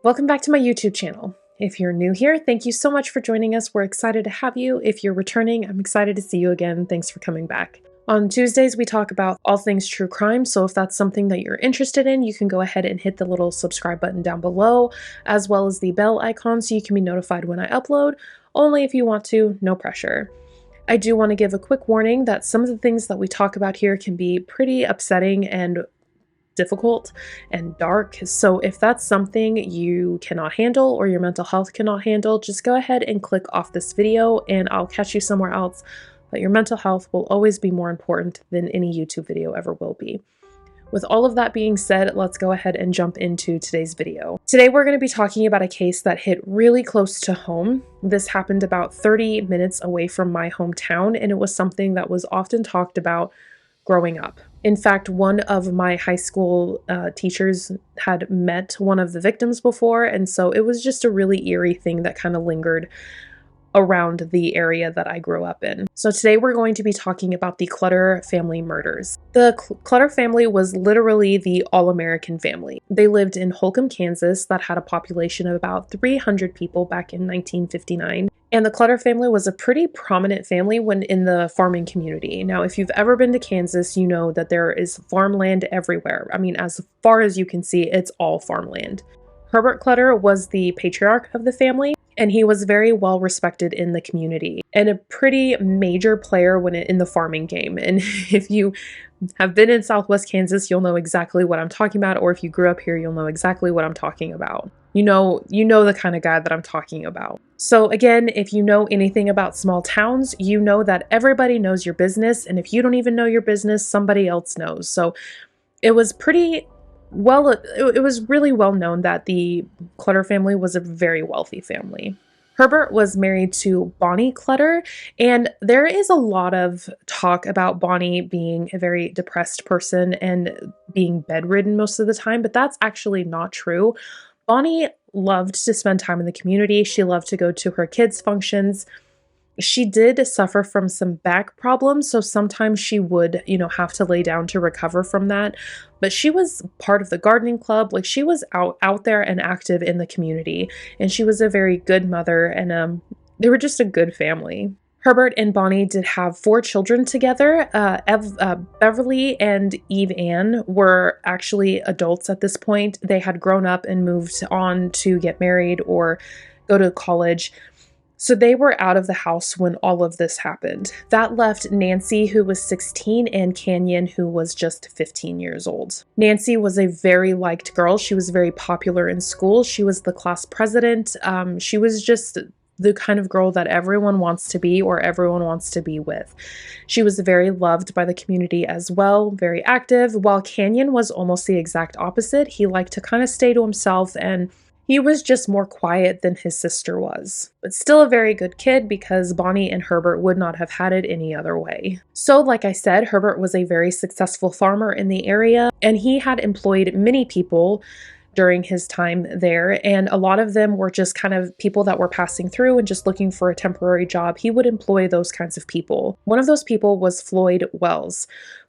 Welcome back to my YouTube channel. If you're new here, thank you so much for joining us. We're excited to have you. If you're returning, I'm excited to see you again. Thanks for coming back. On Tuesdays, we talk about all things true crime, so if that's something that you're interested in, you can go ahead and hit the little subscribe button down below, as well as the bell icon so you can be notified when I upload. Only if you want to, no pressure. I do want to give a quick warning that some of the things that we talk about here can be pretty upsetting and difficult and dark. So if that's something you cannot handle or your mental health cannot handle, just go ahead and click off this video and I'll catch you somewhere else. But your mental health will always be more important than any YouTube video ever will be. With all of that being said, let's go ahead and jump into today's video. Today we're going to be talking about a case that hit really close to home. This happened about 30 minutes away from my hometown, and it was something that was often talked about growing up. In fact, one of my high school teachers had met one of the victims before, and so it was just a really eerie thing that kind of lingered around the area that I grew up in. So today we're going to be talking about the Clutter family murders. The Clutter family was literally the all-American family. They lived in Holcomb, Kansas, that had a population of about 300 people back in 1959. And the Clutter family was a pretty prominent family when in the farming community. Now, if you've ever been to Kansas, you know that there is farmland everywhere. I mean, as far as you can see, it's all farmland. Herbert Clutter was the patriarch of the family, and he was very well respected in the community and a pretty major player in the farming game. And if you have been in Southwest Kansas, you'll know exactly what I'm talking about, or if you grew up here, you'll know exactly what I'm talking about. You know the kind of guy that I'm talking about. So again, if you know anything about small towns, you know that everybody knows your business, and if you don't even know your business, somebody else knows. So it was it was really well known that the Clutter family was a very wealthy family. Herbert was married to Bonnie Clutter, and there is a lot of talk about Bonnie being a very depressed person and being bedridden most of the time, but that's actually not true. Bonnie loved to spend time in the community. She loved to go to her kids' functions. She did suffer from some back problems, so sometimes she would, have to lay down to recover from that. But she was part of the gardening club. Like, she was out there and active in the community, and she was a very good mother, and they were just a good family. Herbert and Bonnie did have 4 children together. Beverly and Eve Ann were actually adults at this point. They had grown up and moved on to get married or go to college. So they were out of the house when all of this happened. That left Nancy, who was 16, and Canyon, who was just 15 years old. Nancy was a very liked girl. She was very popular in school. She was the class president. She was just the kind of girl that everyone wants to be or everyone wants to be with. She was very loved by the community as well, very active, while Canyon was almost the exact opposite. He liked to kind of stay to himself, and he was just more quiet than his sister was, but still a very good kid because Bonnie and Herbert would not have had it any other way. So like I said, Herbert was a very successful farmer in the area, and he had employed many people during his time there, and a lot of them were just kind of people that were passing through and just looking for a temporary job. He would employ those kinds of people. One of those people was Floyd Wells.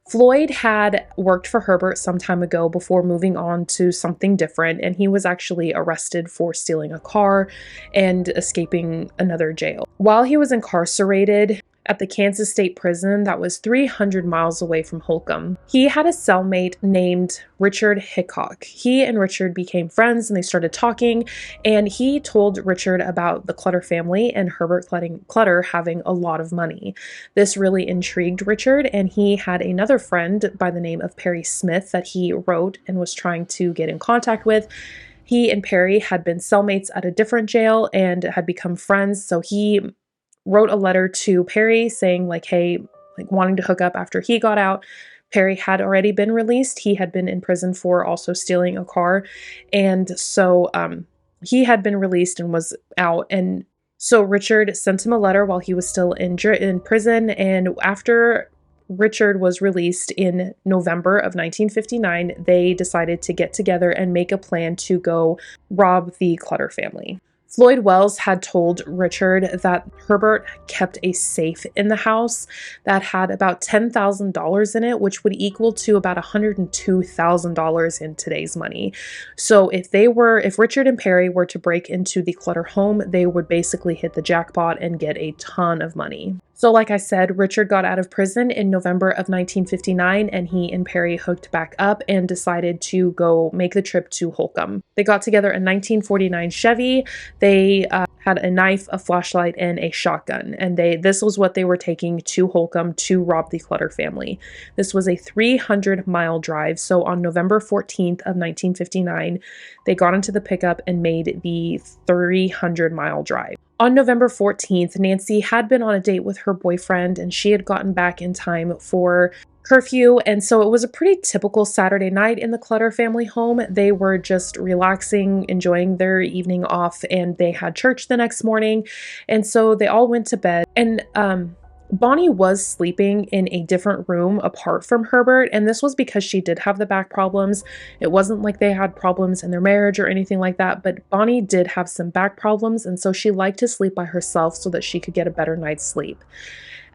Floyd had worked for Herbert some time ago before moving on to something different, and he was actually arrested for stealing a car and escaping another jail. While he was incarcerated at the Kansas State Prison that was 300 miles away from Holcomb, he had a cellmate named Richard Hickok. He and Richard became friends and they started talking, and he told Richard about the Clutter family and Herbert Clutter having a lot of money. This really intrigued Richard, and he had another friend by the name of Perry Smith that he wrote and was trying to get in contact with. He and Perry had been cellmates at a different jail and had become friends, so he wrote a letter to Perry saying hey, wanting to hook up after he got out. Perry had already been released. He had been in prison for also stealing a car. And so he had been released and was out. And so Richard sent him a letter while he was still in prison. And after Richard was released in November of 1959, they decided to get together and make a plan to go rob the Clutter family. Floyd Wells had told Richard that Herbert kept a safe in the house that had about $10,000 in it, which would equal to about $102,000 in today's money. So if Richard and Perry were to break into the Clutter home, they would basically hit the jackpot and get a ton of money. So like I said, Richard got out of prison in November of 1959, and he and Perry hooked back up and decided to go make the trip to Holcomb. They got together a 1949 Chevy. They had a knife, a flashlight, and a shotgun, and this was what they were taking to Holcomb to rob the Clutter family. This was a 300-mile drive, so on November 14th of 1959, they got into the pickup and made the 300-mile drive. On November 14th, Nancy had been on a date with her boyfriend, and she had gotten back in time for curfew, and so it was a pretty typical Saturday night in the Clutter family home. They were just relaxing, enjoying their evening off, and they had church the next morning, and so they all went to bed. And Bonnie was sleeping in a different room apart from Herbert, and this was because she did have the back problems. It wasn't like they had problems in their marriage or anything like that, but Bonnie did have some back problems, and so she liked to sleep by herself so that she could get a better night's sleep.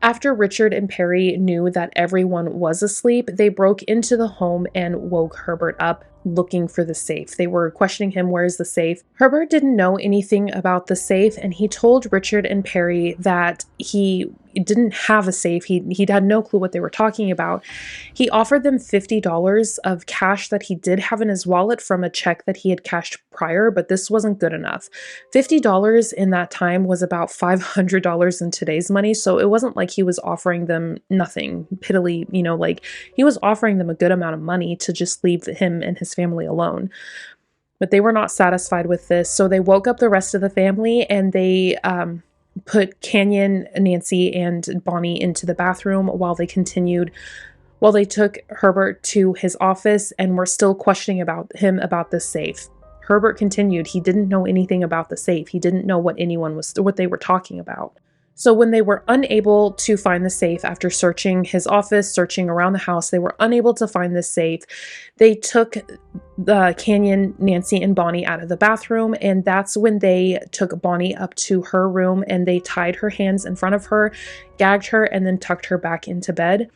After Richard and Perry knew that everyone was asleep, they broke into the home and woke Herbert up looking for the safe. They were questioning him, where's the safe? Herbert didn't know anything about the safe, and he told Richard and Perry that he didn't have a safe. He had no clue what they were talking about. He offered them $50 of cash that he did have in his wallet from a check that he had cashed prior, but this wasn't good enough. $50 in that time was about $500 in today's money, so it wasn't like he was offering them nothing piddly, like he was offering them a good amount of money to just leave him and his family alone. But they were not satisfied with this, so they woke up the rest of the family, and they put Canyon, Nancy, and Bonnie into the bathroom while they took Herbert to his office and were still questioning him about the safe. Herbert continued. He didn't know anything about the safe. He didn't know what they were talking about. So when they were unable to find the safe after searching his office, searching around the house, they were unable to find the safe. They took the Canyon, Nancy, and Bonnie out of the bathroom, and that's when they took Bonnie up to her room and they tied her hands in front of her, gagged her, and then tucked her back into bed.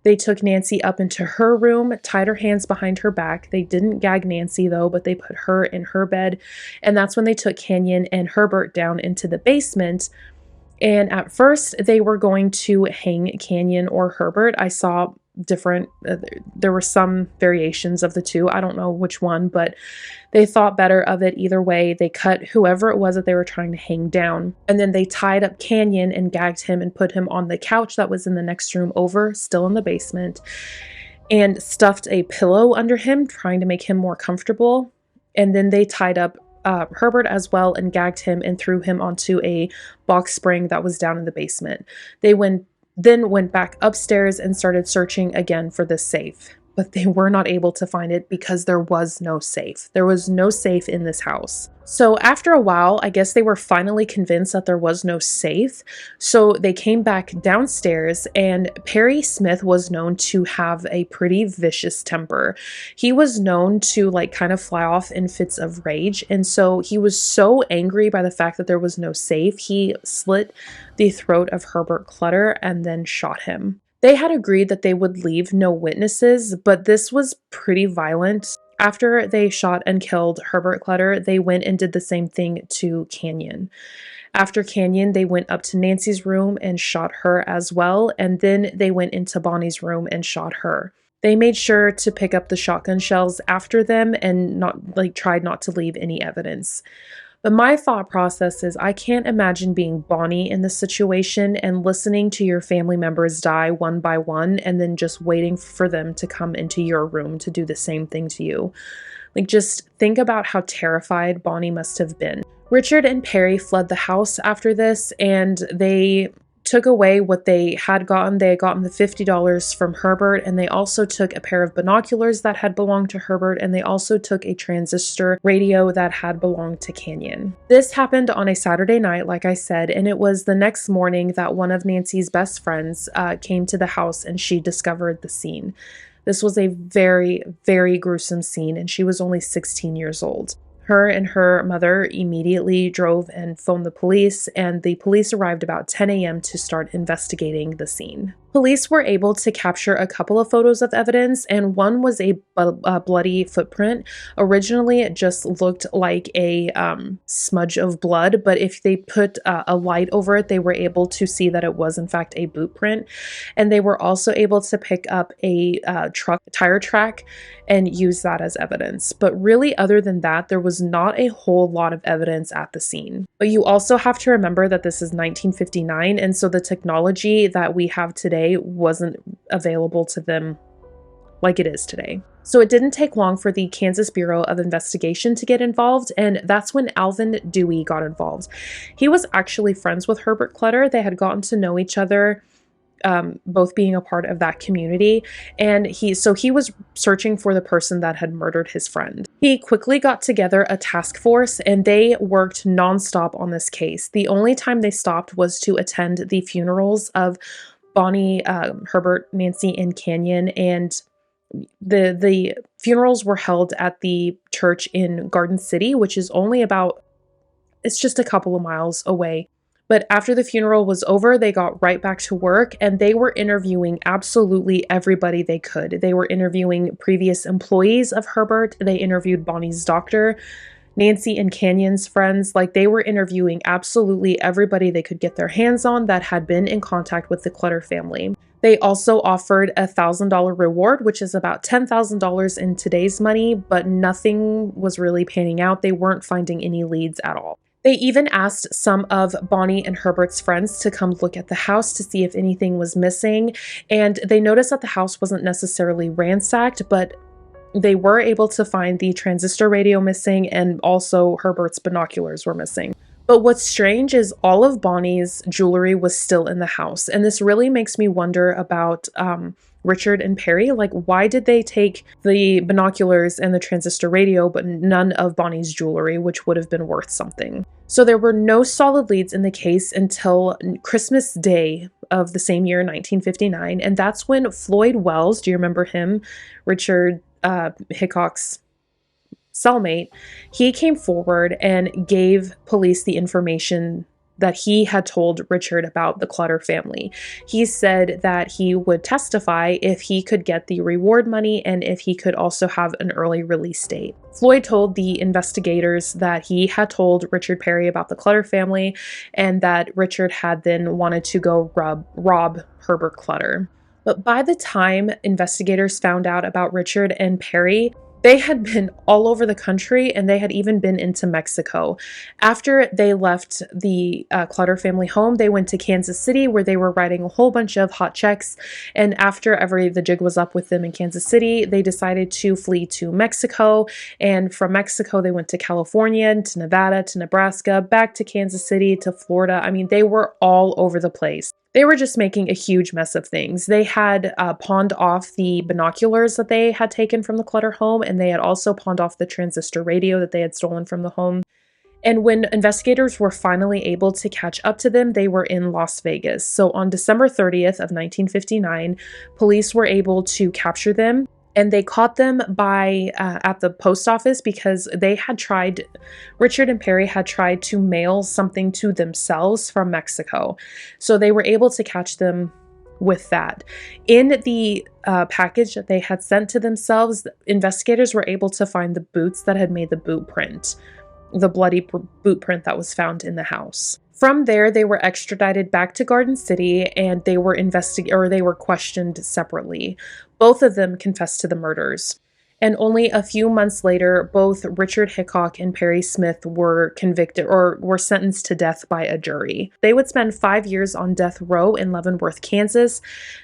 They took Nancy up into her room, tied her hands behind her back. They didn't gag Nancy though, but they put her in her bed. And that's when they took Canyon and Herbert down into the basement. And at first, they were going to hang Canyon or Herbert. I saw there were some variations of the two. I don't know which one, but they thought better of it either way. They cut whoever it was that they were trying to hang down. And then they tied up Canyon and gagged him and put him on the couch that was in the next room over, still in the basement, and stuffed a pillow under him, trying to make him more comfortable. And then they tied up Herbert as well and gagged him and threw him onto a box spring that was down in the basement. They then went back upstairs and started searching again for the safe, but they were not able to find it because there was no safe. There was no safe in this house. So after a while, I guess they were finally convinced that there was no safe. So they came back downstairs, and Perry Smith was known to have a pretty vicious temper. He was known to kind of fly off in fits of rage. And so he was so angry by the fact that there was no safe, he slit the throat of Herbert Clutter and then shot him. They had agreed that they would leave no witnesses, but this was pretty violent. After they shot and killed Herbert Clutter, they went and did the same thing to Canyon. After Canyon, they went up to Nancy's room and shot her as well, and then they went into Bonnie's room and shot her. They made sure to pick up the shotgun shells after them and tried not to leave any evidence. But my thought process is I can't imagine being Bonnie in this situation and listening to your family members die one by one and then just waiting for them to come into your room to do the same thing to you. Just think about how terrified Bonnie must have been. Richard and Perry fled the house after this, and they took away what they had gotten. They had gotten the $50 from Herbert, and they also took a pair of binoculars that had belonged to Herbert, and they also took a transistor radio that had belonged to Canyon. This happened on a Saturday night, like I said, and it was the next morning that one of Nancy's best friends came to the house and she discovered the scene. This was a very, very gruesome scene, and she was only 16 years old. Her and her mother immediately drove and phoned the police, and the police arrived about 10 a.m. to start investigating the scene. Police were able to capture a couple of photos of evidence, and one was a bloody footprint. Originally, it just looked like a smudge of blood, but if they put a light over it, they were able to see that it was in fact a boot print. And they were also able to pick up a truck tire track and use that as evidence. But really, other than that, there was not a whole lot of evidence at the scene. But you also have to remember that this is 1959, and so the technology that we have today wasn't available to them like it is today. So it didn't take long for the Kansas Bureau of Investigation to get involved, and that's when Alvin Dewey got involved. He was actually friends with Herbert Clutter. They had gotten to know each other, both being a part of that community, and he was searching for the person that had murdered his friend. He quickly got together a task force, and they worked nonstop on this case. The only time they stopped was to attend the funerals of Bonnie, Herbert, Nancy, and Canyon, and the funerals were held at the church in Garden City, which is only it's just a couple of miles away. But after the funeral was over, they got right back to work, and they were interviewing absolutely everybody they could. They were interviewing previous employees of Herbert. They interviewed Bonnie's doctor, Nancy and Canyon's friends. Like, they were interviewing absolutely everybody they could get their hands on that had been in contact with the Clutter family. They also offered a $1,000 reward, which is about $10,000 in today's money, but nothing was really panning out. They weren't finding any leads at all. They even asked some of Bonnie and Herbert's friends to come look at the house to see if anything was missing, and they noticed that the house wasn't necessarily ransacked, but they were able to find the transistor radio missing, and also Herbert's binoculars were missing. But what's strange is all of Bonnie's jewelry was still in the house, and this really makes me wonder about Richard and Perry. Like, why did they take the binoculars and the transistor radio, but none of Bonnie's jewelry, which would have been worth something? So there were no solid leads in the case until Christmas Day of the same year, 1959, and that's when Floyd Wells, do you remember him? Richard Hickok's cellmate, he came forward and gave police the information that he had told Richard about the Clutter family. He said that he would testify if he could get the reward money and if he could also have an early release date. Floyd told the investigators that he had told Richard Perry about the Clutter family, and that Richard had then wanted to go rob Herbert Clutter. But by the time investigators found out about Richard and Perry, they had been all over the country, and they had even been into Mexico. After they left the Clutter family home, they went to Kansas City, where they were writing a whole bunch of hot checks. And after the jig was up with them in Kansas City, they decided to flee to Mexico. And from Mexico, they went to California, to Nevada, to Nebraska, back to Kansas City, to Florida. I mean, they were all over the place. They were just making a huge mess of things. They had pawned off the binoculars that they had taken from the Clutter home, and they had also pawned off the transistor radio that they had stolen from the home. And when investigators were finally able to catch up to them, they were in Las Vegas. So on December 30th of 1959, police were able to capture them. And they caught them at the post office because Richard and Perry had tried to mail something to themselves from Mexico. So they were able to catch them with that. In the package that they had sent to themselves, investigators were able to find the boots that had made the boot print, the bloody boot print that was found in the house. From there, they were extradited back to Garden City, and they were questioned separately. Both of them confessed to the murders. And only a few months later, both Richard Hickok and Perry Smith were convicted or were sentenced to death by a jury. They would spend 5 years on death row in Leavenworth, Kansas,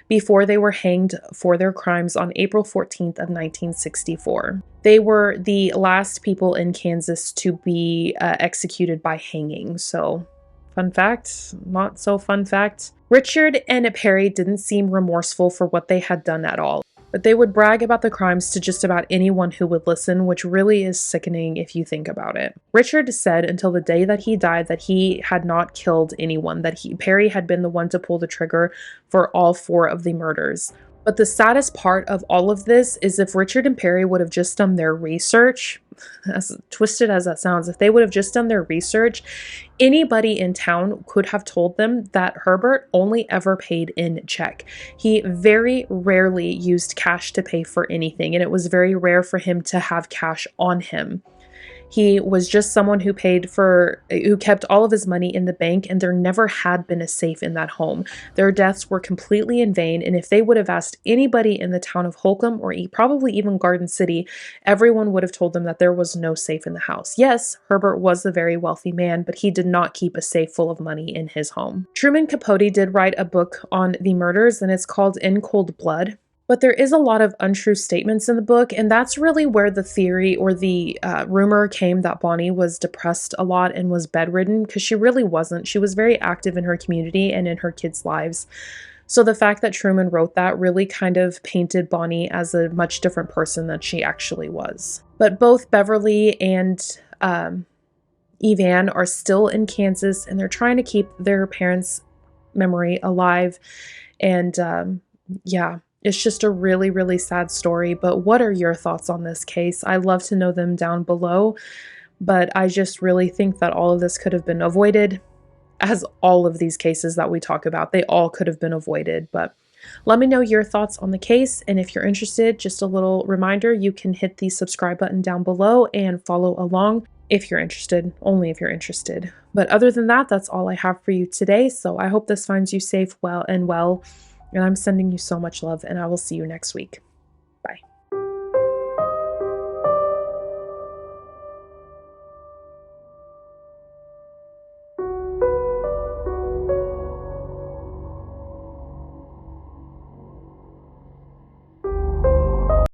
before they were hanged for their crimes on April 14th of 1964. They were the last people in Kansas to be executed by hanging. So, fun fact, not so fun fact. Richard and Perry didn't seem remorseful for what they had done at all, but they would brag about the crimes to just about anyone who would listen, which really is sickening if you think about it. Richard said until the day that he died that he had not killed anyone, that Perry had been the one to pull the trigger for all 4 of the murders. But the saddest part of all of this is if Richard and Perry would have just done their research, as twisted as that sounds, if they would have just done their research, anybody in town could have told them that Herbert only ever paid in check. He very rarely used cash to pay for anything, and it was very rare for him to have cash on him. He was just someone who kept all of his money in the bank, and there never had been a safe in that home. Their deaths were completely in vain, and if they would have asked anybody in the town of Holcomb or probably even Garden City, everyone would have told them that there was no safe in the house. Yes, Herbert was a very wealthy man, but he did not keep a safe full of money in his home. Truman Capote did write a book on the murders, and it's called In Cold Blood. But there is a lot of untrue statements in the book, and that's really where the theory or the rumor came that Bonnie was depressed a lot and was bedridden, because she really wasn't. She was very active in her community and in her kids' lives. So the fact that Truman wrote that really kind of painted Bonnie as a much different person than she actually was. But both Beverly and Evan are still in Kansas, and they're trying to keep their parents' memory alive. And yeah. It's just a really, really sad story, but what are your thoughts on this case? I'd love to know them down below, but I just really think that all of this could have been avoided, as all of these cases that we talk about, they all could have been avoided. But let me know your thoughts on the case, and if you're interested, just a little reminder, you can hit the subscribe button down below and follow along if you're interested, only if you're interested. But other than that, that's all I have for you today, so I hope this finds you safe, well, and I'm sending you so much love, and I will see you next week.